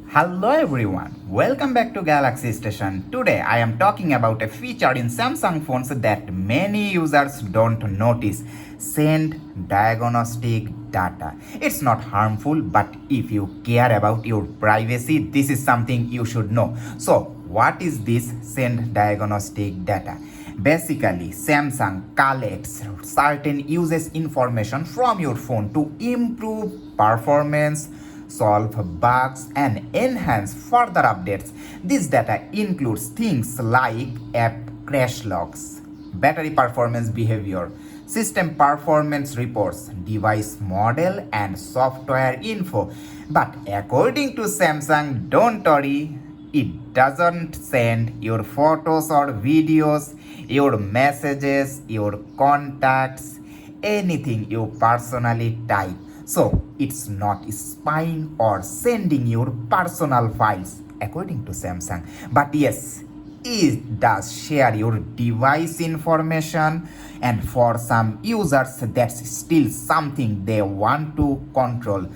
Hello everyone, welcome back to Galaxy Station. Today I am talking about a feature in Samsung phones that many users don't notice. Send diagnostic data. It's not harmful, but if you care about your privacy, this is something you should know. So, what is this send diagnostic data? Basically, Samsung collects certain uses information from your phone to improve performance, solve bugs, and enhance further updates. This data includes things like app crash logs, battery performance behavior, system performance reports, device model, and software info. But according to Samsung, don't worry, it doesn't send your photos or videos, your messages, your contacts, anything you personally type. So it's not spying or sending your personal files according to Samsung. But yes, it does share your device information, and for some users that's still something they want to control.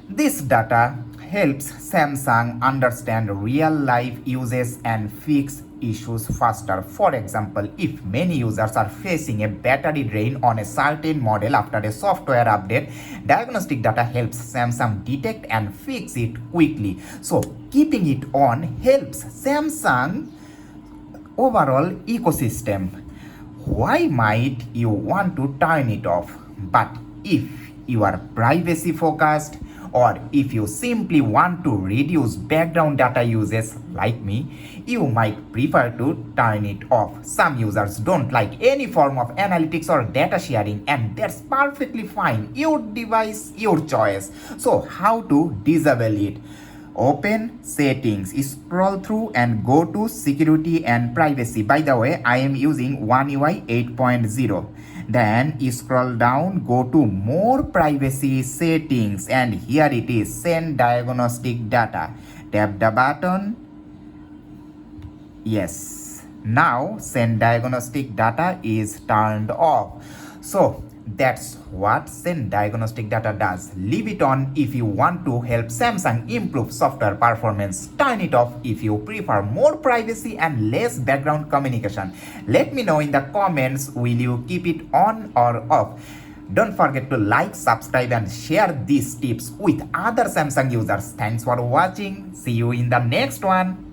This data helps Samsung understand real life uses and fix issues faster. For example, if many users are facing a battery drain on a certain model after a software update, diagnostic data helps Samsung detect and fix it quickly. So, keeping it on helps Samsung overall ecosystem. Why might you want to turn it off? But if you are privacy focused, or if you simply want to reduce background data uses like me, you might prefer to turn it off. Some users don't like any form of analytics or data sharing, and that's perfectly fine. Your device, your choice. So, how to disable it? Open settings, scroll through and go to security and privacy. By the way, I am using One UI 8.0. Then scroll down, go to more privacy settings, and here it is, send diagnostic data. Tap the button. Yes, now send diagnostic data is turned off. So that's what send diagnostic data does. Leave it on if you want to help Samsung improve software performance. Turn it off if you prefer more privacy and less background communication. Let me know in the comments, will you keep it on or off? Don't forget to like, subscribe, and share these tips with other Samsung users. Thanks for watching. See you in the next one.